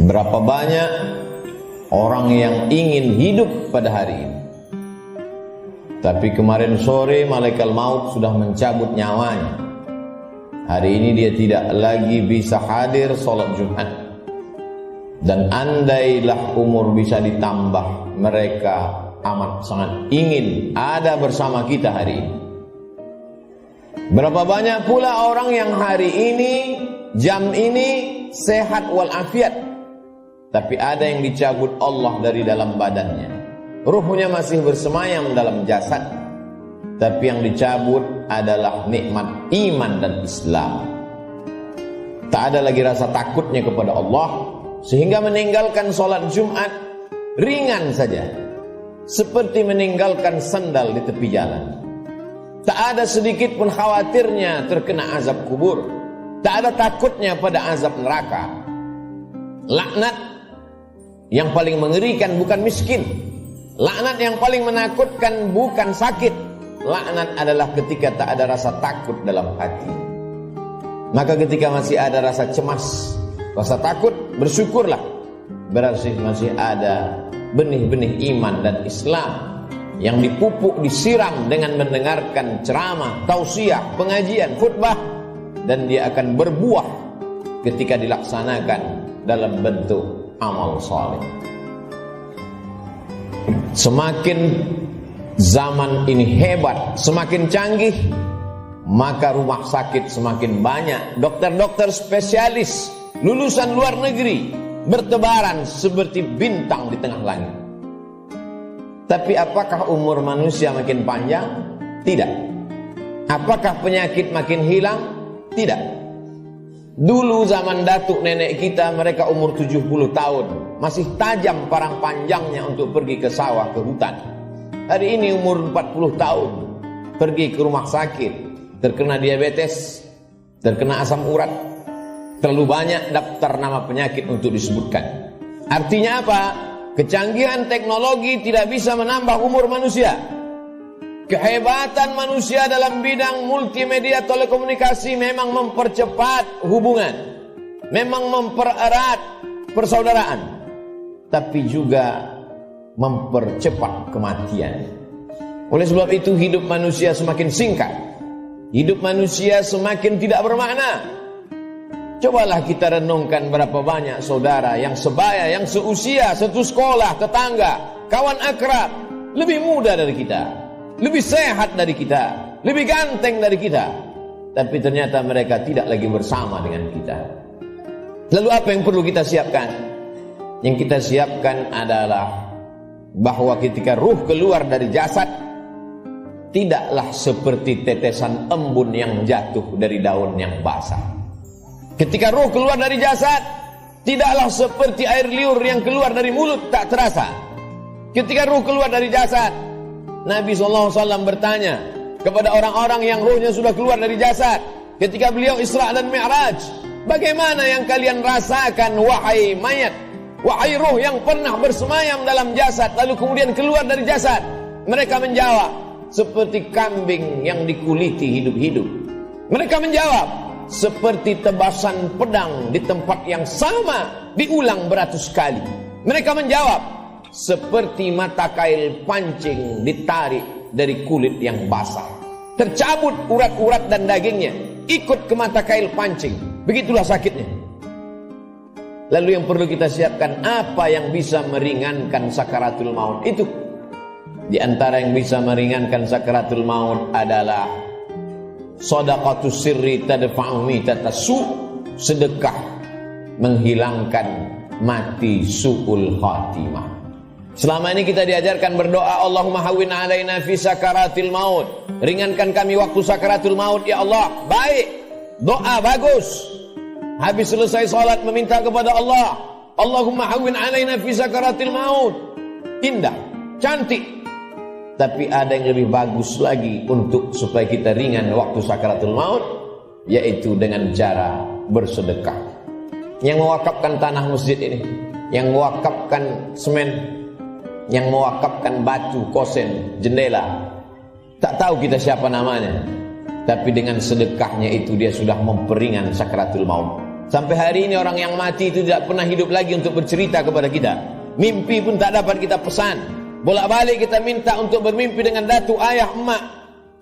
Berapa banyak orang yang ingin hidup pada hari ini, tapi kemarin sore malaikat maut sudah mencabut nyawanya. Hari ini dia tidak lagi bisa hadir sholat Jumat. Dan andailah umur bisa ditambah, mereka amat sangat ingin ada bersama kita hari ini. Berapa banyak pula orang yang hari ini, jam ini sehat walafiat, tapi ada yang dicabut Allah dari dalam badannya. Ruhnya masih bersemayam dalam jasad, tapi yang dicabut adalah nikmat iman dan Islam. Tak ada lagi rasa takutnya kepada Allah, sehingga meninggalkan sholat Jumat ringan saja, seperti meninggalkan sandal di tepi jalan. Tak ada sedikit pun khawatirnya terkena azab kubur, tak ada takutnya pada azab neraka. Laknat yang paling mengerikan bukan miskin, laknat yang paling menakutkan bukan sakit. Laknat adalah ketika tak ada rasa takut dalam hati. Maka ketika masih ada rasa cemas, rasa takut, bersyukurlah, berarti masih ada benih-benih iman dan Islam yang dipupuk, disiram dengan mendengarkan ceramah, tausiah, pengajian, khutbah, dan dia akan berbuah ketika dilaksanakan dalam bentuk amal saleh. Semakin zaman ini hebat, semakin canggih, maka rumah sakit semakin banyak, dokter-dokter spesialis lulusan luar negeri bertebaran seperti bintang di tengah langit. Tapi apakah umur manusia makin panjang? Tidak. Apakah penyakit makin hilang? Tidak. Dulu zaman datuk nenek kita, mereka umur 70 tahun, masih tajam parang panjangnya untuk pergi ke sawah, ke hutan. Hari ini umur 40 tahun, pergi ke rumah sakit, terkena diabetes, terkena asam urat. Terlalu banyak daftar nama penyakit untuk disebutkan. Artinya apa? Kecanggihan teknologi tidak bisa menambah umur manusia. Kehebatan manusia dalam bidang multimedia telekomunikasi memang mempercepat hubungan, memang mempererat persaudaraan, tapi juga mempercepat kematian. Oleh sebab itu hidup manusia semakin singkat, hidup manusia semakin tidak bermakna. Cobalah kita renungkan berapa banyak saudara yang sebaya, yang seusia, satu sekolah, tetangga, kawan akrab, lebih muda dari kita, lebih sehat dari kita, lebih ganteng dari kita, tapi ternyata mereka tidak lagi bersama dengan kita. Lalu apa yang perlu kita siapkan? Yang kita siapkan adalah bahwa ketika ruh keluar dari jasad, tidaklah seperti tetesan embun yang jatuh dari daun yang basah. Ketika ruh keluar dari jasad, tidaklah seperti air liur yang keluar dari mulut tak terasa. Ketika ruh keluar dari jasad, Nabi SAW bertanya kepada orang-orang yang ruhnya sudah keluar dari jasad, ketika beliau Isra dan Mi'raj, bagaimana yang kalian rasakan wahai mayat, wahai ruh yang pernah bersemayam dalam jasad lalu kemudian keluar dari jasad? Mereka menjawab, seperti kambing yang dikuliti hidup-hidup. Mereka menjawab, seperti tebasan pedang di tempat yang sama diulang beratus kali. Mereka menjawab, seperti mata kail pancing ditarik dari kulit yang basah. Tercabut urat-urat dan dagingnya, ikut ke mata kail pancing. Begitulah sakitnya. Lalu yang perlu kita siapkan, apa yang bisa meringankan sakaratul maut itu? Di antara yang bisa meringankan sakaratul maut adalah shadaqatus sirri tadfa'u mitatas su', sedekah menghilangkan mati su'ul khatimah. Selama ini kita diajarkan berdoa, Allahumma hawwin alaina fi sakaratil maut, ringankan kami waktu sakaratul maut ya Allah. Baik, doa bagus. Habis selesai salat meminta kepada Allah, Allahumma hawwin alaina fi sakaratil maut. Indah, cantik. Tapi ada yang lebih bagus lagi untuk supaya kita ringan waktu sakaratul maut, yaitu dengan cara bersedekah. Yang mewakafkan tanah masjid ini, yang mewakafkan semen, yang mewakafkan batu, kosen, jendela, tak tahu kita siapa namanya, tapi dengan sedekahnya itu dia sudah memperingan sakaratul maut. Sampai hari ini orang yang mati itu tidak pernah hidup lagi untuk bercerita kepada kita. Mimpi pun tak dapat kita pesan. Bolak-balik kita minta untuk bermimpi dengan datu, ayah, emak,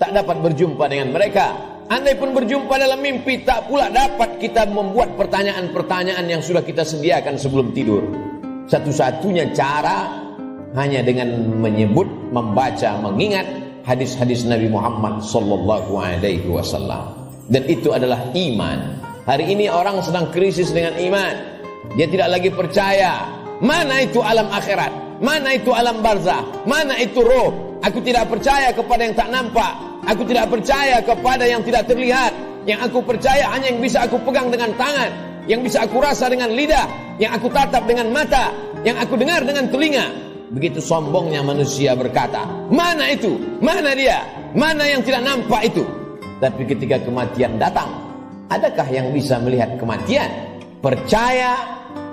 tak dapat berjumpa dengan mereka. Andai pun berjumpa dalam mimpi, tak pula dapat kita membuat pertanyaan-pertanyaan yang sudah kita sediakan sebelum tidur. Satu-satunya cara hanya dengan menyebut, membaca, mengingat hadis-hadis Nabi Muhammad sallallahu alaihi wasallam. Dan itu adalah iman. Hari ini orang sedang krisis dengan iman. Dia tidak lagi percaya. Mana itu alam akhirat? Mana itu alam barzah? Mana itu roh? Aku tidak percaya kepada yang tak nampak. Aku tidak percaya kepada yang tidak terlihat. Yang aku percaya hanya yang bisa aku pegang dengan tangan, yang bisa aku rasa dengan lidah, yang aku tatap dengan mata, yang aku dengar dengan telinga. Begitu sombongnya manusia berkata, mana itu? Mana dia? Mana yang tidak nampak itu? Tapi ketika kematian datang, adakah yang bisa melihat kematian? Percaya,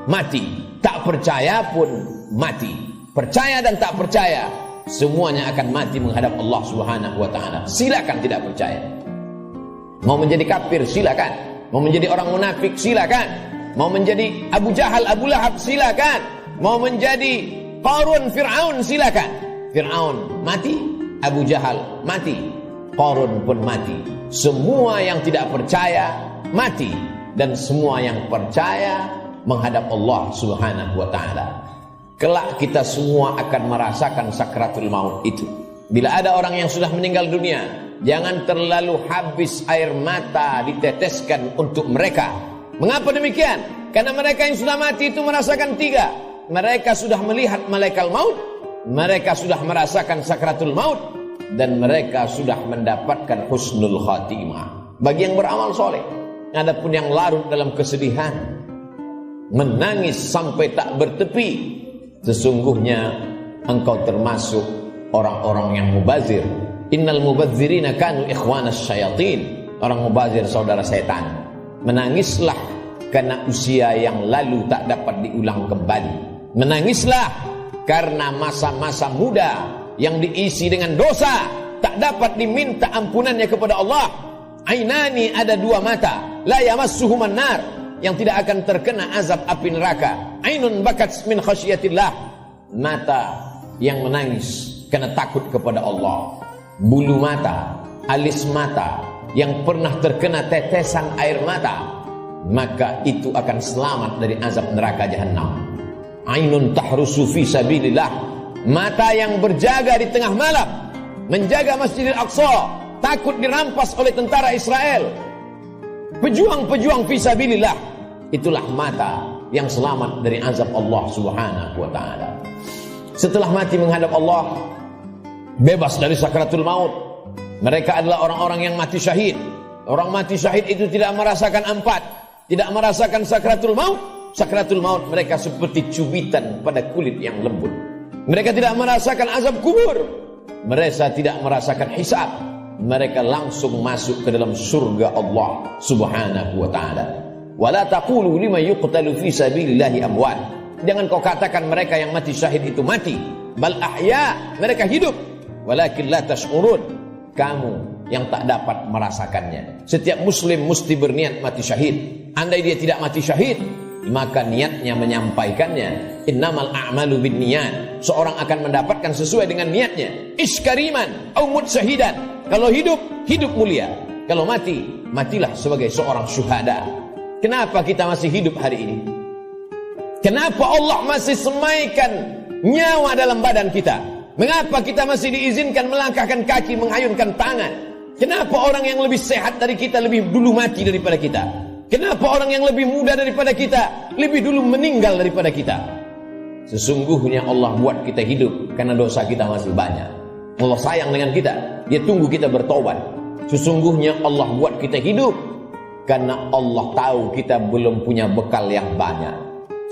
mati. Tak percaya pun mati. Percaya dan tak percaya, semuanya akan mati menghadap Allah Subhanahu wa ta'ala. Silakan tidak percaya. Mau menjadi kafir, silakan. Mau menjadi orang munafik, silakan. Mau menjadi Abu Jahal, Abu Lahab, silakan. Mau menjadi Qarun, Fir'aun, silakan. Fir'aun mati, Abu Jahal mati, Qarun pun mati. Semua yang tidak percaya mati, dan semua yang percaya menghadap Allah Subhanahu wa ta'ala. Kelak kita semua akan merasakan sakratul maut itu. Bila ada orang yang sudah meninggal dunia, jangan terlalu habis air mata diteteskan untuk mereka. Mengapa demikian? Karena mereka yang sudah mati itu merasakan tiga. Mereka sudah melihat malaikat maut, mereka sudah merasakan sakratul maut, dan mereka sudah mendapatkan husnul khatimah. Bagi yang beramal soleh. Adapun yang larut dalam kesedihan, menangis sampai tak bertepi, sesungguhnya engkau termasuk orang-orang yang mubazir. Innal mubazirina kanu ikhwanas syayatin. Orang mubazir saudara setan. Menangislah karena usia yang lalu tak dapat diulang kembali. Menangislah karena masa-masa muda yang diisi dengan dosa tak dapat diminta ampunannya kepada Allah. Ainani, ada dua mata, la yamassuhuman nar, yang tidak akan terkena azab api neraka. Ainun bakat min khasyiatillah, mata yang menangis karena takut kepada Allah. Bulu mata, alis mata yang pernah terkena tetesan air mata, maka itu akan selamat dari azab neraka jahanam. Ainun tahrusu fi sabilillah, mata yang berjaga di tengah malam, menjaga Masjidil Aqsa, takut dirampas oleh tentara Israel. Pejuang-pejuang fi sabilillah, itulah mata yang selamat dari azab Allah Subhanahu wa ta'ala. Setelah mati menghadap Allah, bebas dari sakratul maut, mereka adalah orang-orang yang mati syahid. Orang mati syahid itu tidak merasakan empat, tidak merasakan sakratul maut. Sakratul maut mereka seperti cubitan pada kulit yang lembut. Mereka tidak merasakan azab kubur, mereka tidak merasakan hisab. Mereka langsung masuk ke dalam surga Allah Subhanahu wa ta'ala. Wala taqulu liman yuqtalu fi sabilillahi amwat. Jangan kau katakan mereka yang mati syahid itu mati. Bal ahya, mereka hidup. Walakin la tash'urun, kamu yang tak dapat merasakannya. Setiap muslim mesti berniat mati syahid. Andai dia tidak mati syahid, maka niatnya menyampaikannya. Innamal a'malu binniyat. Seorang akan mendapatkan sesuai dengan niatnya. Iskariman au mut syahidan. Kalau hidup, hidup mulia. Kalau mati, matilah sebagai seorang syuhada. Kenapa kita masih hidup hari ini? Kenapa Allah masih semaikan nyawa dalam badan kita? Mengapa kita masih diizinkan melangkahkan kaki, mengayunkan tangan? Kenapa orang yang lebih sehat dari kita lebih dulu mati daripada kita? Kenapa orang yang lebih muda daripada kita lebih dulu meninggal daripada kita? Sesungguhnya Allah buat kita hidup karena dosa kita masih banyak. Allah sayang dengan kita, Dia tunggu kita bertobat. Sesungguhnya Allah buat kita hidup karena Allah tahu kita belum punya bekal yang banyak.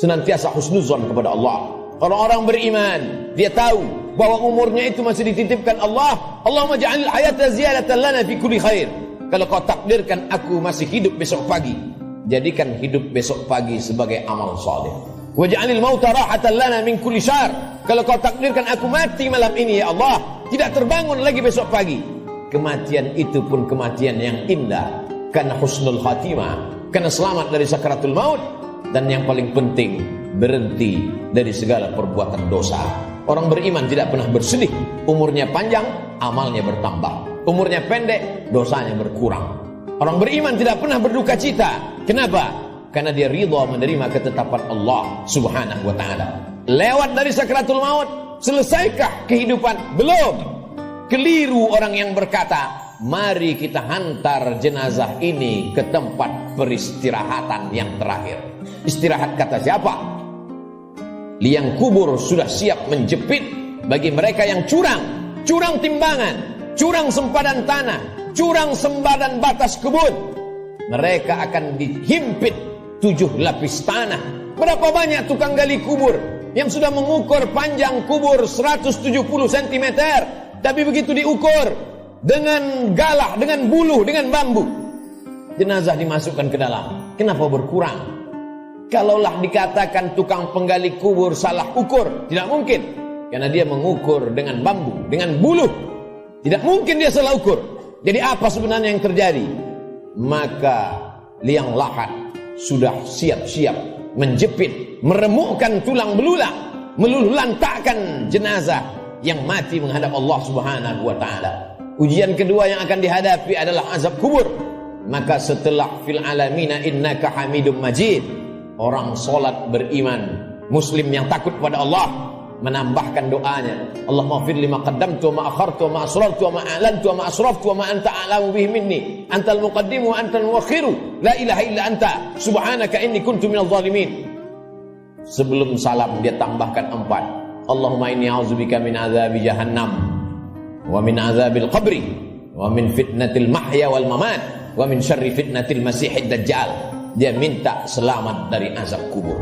senantiasa husnuzon kepada Allah. Orang-orang beriman, dia tahu bahwa umurnya itu masih dititipkan Allah. Allahumma ja'alil hayata ziyadatan lana fi kulli khair. Kalau kau takdirkan aku masih hidup besok pagi, jadikan hidup besok pagi sebagai amal saleh. Wa ja'alil mauta rahatan lana min kulli syarr. Kalau kau takdirkan aku mati malam ini ya Allah, tidak terbangun lagi besok pagi, kematian itu pun kematian yang indah, karena husnul khatimah, karena selamat dari sakaratul maut. Dan yang paling penting, berhenti dari segala perbuatan dosa. Orang beriman tidak pernah bersedih. Umurnya panjang, amalnya bertambah. Umurnya pendek, dosanya berkurang. Orang beriman tidak pernah berduka cita. Kenapa? Karena dia ridha menerima ketetapan Allah subhanahu wa ta'ala. Lewat dari sakaratul maut, selesaikah kehidupan? Belum. Keliru orang yang berkata, mari kita hantar jenazah ini ke tempat peristirahatan yang terakhir. Istirahat kata siapa? Liang kubur sudah siap menjepit bagi mereka yang curang. Curang timbangan, curang sempadan tanah, curang sempadan batas kebun. Mereka akan dihimpit 7 lapis tanah. Berapa banyak tukang gali kubur yang sudah mengukur panjang kubur 170 cm, tapi begitu diukur dengan galah, dengan buluh, dengan bambu, jenazah dimasukkan ke dalam. Kenapa berkurang? Kalaulah dikatakan tukang penggali kubur salah ukur, tidak mungkin. Karena dia mengukur dengan bambu, dengan buluh. Tidak mungkin dia salah ukur. Jadi apa sebenarnya yang terjadi? Maka liang lahat sudah siap-siap menjepit, meremukkan tulang belulang, meluluhlantakkan jenazah yang mati menghadap Allah subhanahu wa ta'ala. Ujian kedua yang akan dihadapi adalah azab kubur. Maka setelah fil alamina innaka hamidum majid, orang solat beriman, muslim yang takut pada Allah, menambahkan doanya, Allahumma fir lima qaddamtu wa ma akhartu wa ma asrartu wa ma a'lantu wa ma asraftu wa ma anta a'lamu bihi minni, antal muqaddimu wa antal muakhiru, la ilaha illa anta subhanaka inni kuntu minadh dhalimin. Sebelum salam dia tambahkan 4, Allahumma inni a'udzubika min azabi jahannam wa min azabil qabri wa min fitnatil mahya wal mamat wa min syarri fitnatil masihid dajjal. Dia minta selamat dari azab kubur.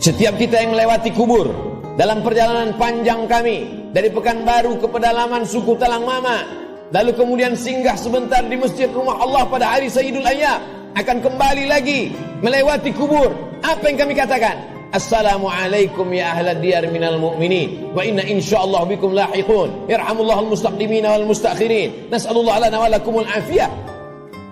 Setiap kita yang melewati kubur dalam perjalanan panjang kami dari Pekanbaru ke pedalaman suku Talang Mama, lalu kemudian singgah sebentar di masjid rumah Allah pada hari Sayyidul Ayyam, akan kembali lagi melewati kubur. Apa yang kami katakan? Assalamualaikum ya ahlad diyar minal mu'minin wa inna insyaallah bikum lahiqun yarhamullahul mustaqdimin wal mustakhirin nas'alullah lana wa lakumul afiyah.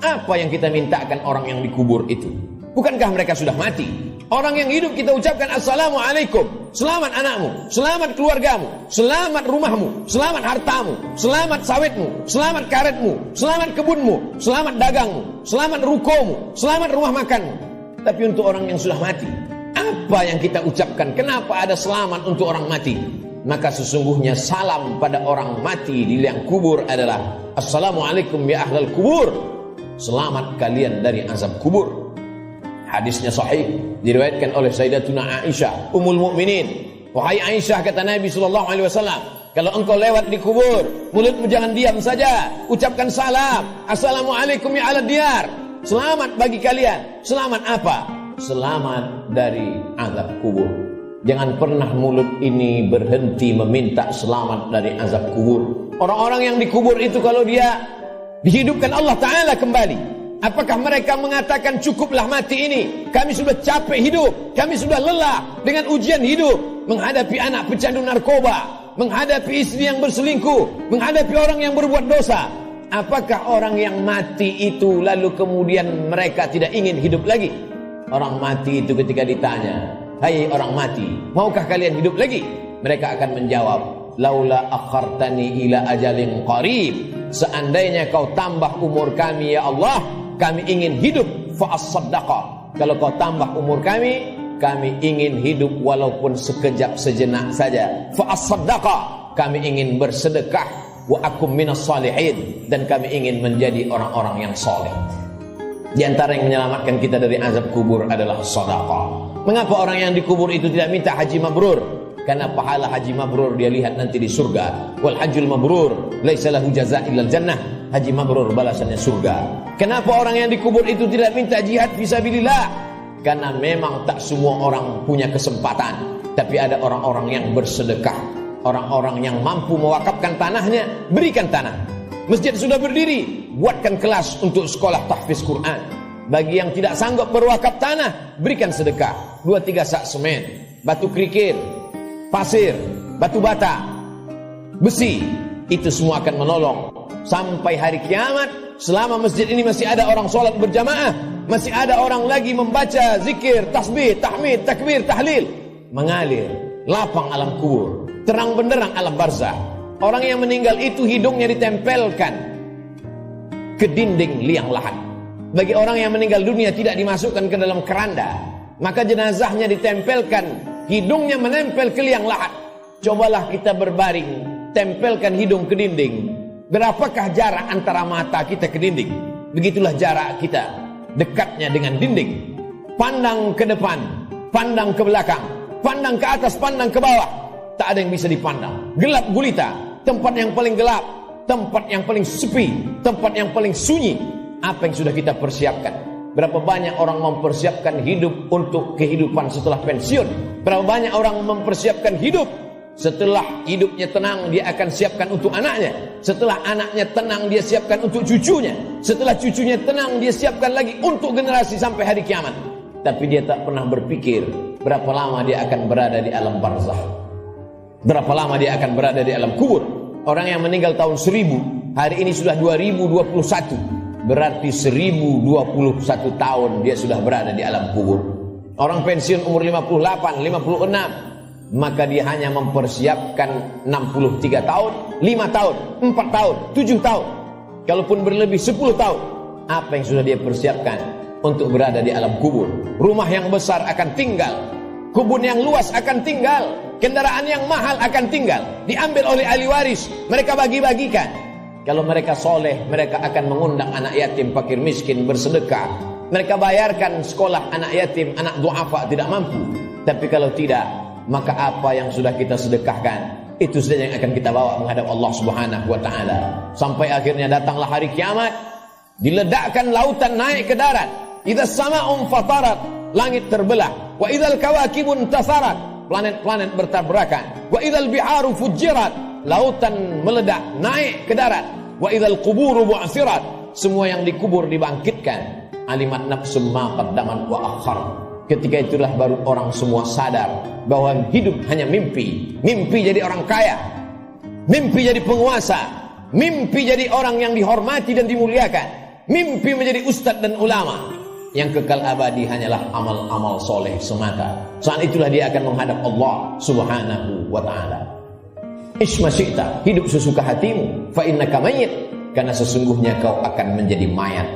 Apa yang kita mintakan orang yang dikubur itu? Bukankah mereka sudah mati? Orang yang hidup kita ucapkan Assalamualaikum, selamat anakmu, selamat keluargamu, selamat rumahmu, selamat hartamu, selamat sawitmu, selamat karetmu, selamat kebunmu, selamat dagangmu, selamat rukomu, selamat rumah makanmu. Tapi untuk orang yang sudah mati, apa yang kita ucapkan? Kenapa ada selamat untuk orang mati? Maka sesungguhnya salam pada orang mati di liang kubur adalah Assalamualaikum ya ahlal kubur, selamat kalian dari azab kubur. Hadisnya sahih, diriwayatkan oleh Sayyidatuna Aisyah Ummul Mukminin. Wahai Aisyah, kata Nabi SAW, kalau engkau lewat di kubur, mulutmu jangan diam saja, ucapkan salam, Assalamualaikum ya ahlad diyar, selamat bagi kalian. Selamat apa? Selamat dari azab kubur. Jangan pernah mulut ini berhenti meminta selamat dari azab kubur. Orang-orang yang dikubur itu kalau dia dihidupkan Allah Ta'ala kembali, apakah mereka mengatakan cukuplah mati ini, kami sudah capek hidup, kami sudah lelah dengan ujian hidup, menghadapi anak pecandu narkoba, menghadapi istri yang berselingkuh, menghadapi orang yang berbuat dosa? Apakah orang yang mati itu lalu kemudian mereka tidak ingin hidup lagi? Orang mati itu ketika ditanya, hai orang mati, maukah kalian hidup lagi? Mereka akan menjawab, laula akhartani ila ajalin qarib, seandainya kau tambah umur kami ya Allah, kami ingin hidup fa'as-saddaqa. Kalau kau tambah umur kami ingin hidup walaupun sekejap sejenak saja. Fa'as-saddaqa, kami ingin bersedekah. Wa akum minas salihin, dan kami ingin menjadi orang-orang yang soleh. Di antara yang menyelamatkan kita dari azab kubur adalah sedekah. Mengapa orang yang dikubur itu tidak minta haji mabrur? Karena pahala haji mabrur dia lihat nanti di surga. Wal hajjul mabrur laisa lahu jazaa' illal jannah. Haji mabrur balasannya surga. Kenapa orang yang dikubur itu tidak minta jihad fisabilillah? Karena memang tak semua orang punya kesempatan, tapi ada orang-orang yang bersedekah, orang-orang yang mampu mewakafkan tanahnya, berikan tanah. Masjid sudah berdiri, buatkan kelas untuk sekolah tahfiz Quran. Bagi yang tidak sanggup berwakaf tanah, berikan sedekah. 2-3 sak semen, batu kerikil, pasir, batu bata, besi. Itu semua akan menolong sampai hari kiamat. Selama masjid ini masih ada orang sholat berjamaah, masih ada orang lagi membaca zikir, tasbih, tahmid, takbir, tahlil, mengalir lapang alam kubur, terang benderang alam barzah. Orang yang meninggal itu hidungnya ditempelkan ke dinding liang lahat. Bagi orang yang meninggal dunia tidak dimasukkan ke dalam keranda, maka jenazahnya ditempelkan, hidungnya menempel ke liang lahat. Cobalah kita berbaring, tempelkan hidung ke dinding. Berapakah jarak antara mata kita ke dinding? Begitulah jarak kita dekatnya dengan dinding. Pandang ke depan, pandang ke belakang, pandang ke atas, pandang ke bawah, tak ada yang bisa dipandang. Gelap gulita, tempat yang paling gelap, tempat yang paling sepi, tempat yang paling sunyi. Apa yang sudah kita persiapkan? Berapa banyak orang mempersiapkan hidup untuk kehidupan setelah pensiun? Berapa banyak orang mempersiapkan hidup setelah hidupnya tenang, dia akan siapkan untuk anaknya. Setelah anaknya tenang, dia siapkan untuk cucunya. Setelah cucunya tenang, dia siapkan lagi untuk generasi sampai hari kiamat. Tapi dia tak pernah berpikir berapa lama dia akan berada di alam barzah, berapa lama dia akan berada di alam kubur. Orang yang meninggal tahun 1000, hari ini sudah 2021, berarti 1021 tahun dia sudah berada di alam kubur. Orang pensiun umur 58, 56, maka dia hanya mempersiapkan 63 tahun, 5 tahun, 4 tahun, 7 tahun. Kalaupun berlebih 10 tahun, apa yang sudah dia persiapkan untuk berada di alam kubur? Rumah yang besar akan tinggal, kebun yang luas akan tinggal, kendaraan yang mahal akan tinggal, diambil oleh ahli waris, mereka bagi-bagikan. Kalau mereka soleh, mereka akan mengundang anak yatim, fakir miskin, bersedekah. Mereka bayarkan sekolah anak yatim, anak duafa tidak mampu. Tapi kalau tidak, maka apa yang sudah kita sedekahkan, itu saja yang akan kita bawa menghadap Allah Subhanahu wa ta'ala. Sampai akhirnya datanglah hari kiamat, diledakkan lautan naik ke darat. Idza sama'un fatarat, langit terbelah. Wa idzal kawakibun tasarat, planet-planet bertabrakan. Wa idzal biharu fujirat, lautan meledak naik ke darat. Wa idzal quburu bu'sirat, semua yang dikubur dibangkitkan. Alimat nafsum ma qaddaman wa akhar. Ketika itulah baru orang semua sadar bahwa hidup hanya mimpi. Mimpi jadi orang kaya, mimpi jadi penguasa, mimpi jadi orang yang dihormati dan dimuliakan, mimpi menjadi ustadz dan ulama. Yang kekal abadi hanyalah amal-amal soleh semata. Saat itulah dia akan menghadap Allah Subhanahu wa ta'ala. Isma syi'ta, hidup sesuka hatimu, fa innaka mayyit, karena sesungguhnya kau akan menjadi mayat.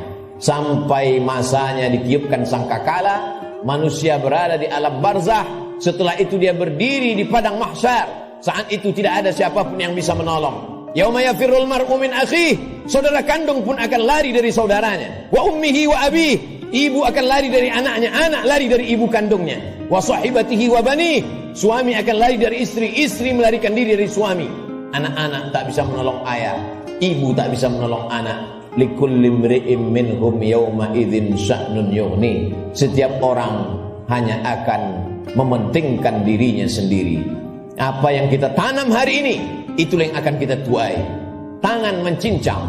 Sampai masanya ditiupkan sangkakala, manusia berada di alam barzah. Setelah itu dia berdiri di padang mahsyar. Saat itu tidak ada siapapun yang bisa menolong. Yauma yafirrul mar'u min akhihi, saudara kandung pun akan lari dari saudaranya. Wa ummihi wa abihi, ibu akan lari dari anaknya, anak lari dari ibu kandungnya. Wa sahibatihi wa bani, suami akan lari dari istri, istri melarikan diri dari suami. Anak-anak tak bisa menolong ayah, ibu tak bisa menolong anak. Likulli imri'in minhum yawma idzin sya'nun yughni, setiap orang hanya akan mementingkan dirinya sendiri. Apa yang kita tanam hari ini, itulah yang akan kita tuai. Tangan mencincang,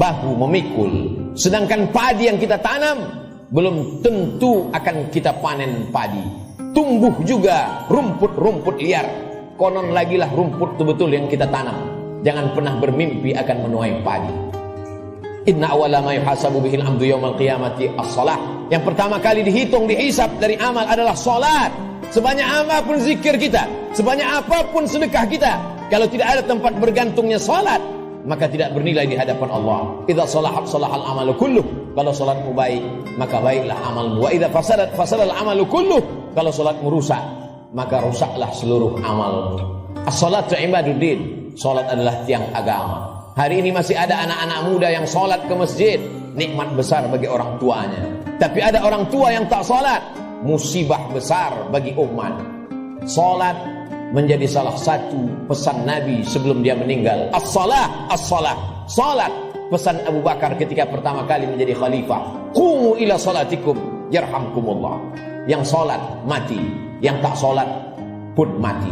bahu memikul. Sedangkan padi yang kita tanam belum tentu akan kita panen padi. Tumbuh juga rumput-rumput liar. Konon lagilah rumput itu betul yang kita tanam. Jangan pernah bermimpi akan menuai padi. Inna awwala ma yuhasabu bihil 'abdu yaumal qiyamati as-shalah. Yang pertama kali dihitung, dihisab dari amal adalah salat. Sebanyak apapun zikir kita, sebanyak apapun sedekah kita, kalau tidak ada tempat bergantungnya salat, maka tidak bernilai di hadapan Allah. Idza salahat salahal amalu kulluh. Kalau salatmu baik, maka baiklah amalmu. Wa idza fasadat fasadal amalu kulluh. Kalau salatmu rusak, maka rusaklah seluruh amalmu. As-salatu ibaduddin. Salat adalah tiang agama. Hari ini masih ada anak-anak muda yang sholat ke masjid, nikmat besar bagi orang tuanya. Tapi ada orang tua yang tak sholat, musibah besar bagi umat. Sholat menjadi salah satu pesan Nabi sebelum dia meninggal. As-salah, as-salah, sholat. Pesan Abu Bakar ketika pertama kali menjadi khalifah. Qumu ila salatikum yarhamkumullah. Yang sholat mati, yang tak sholat pun mati.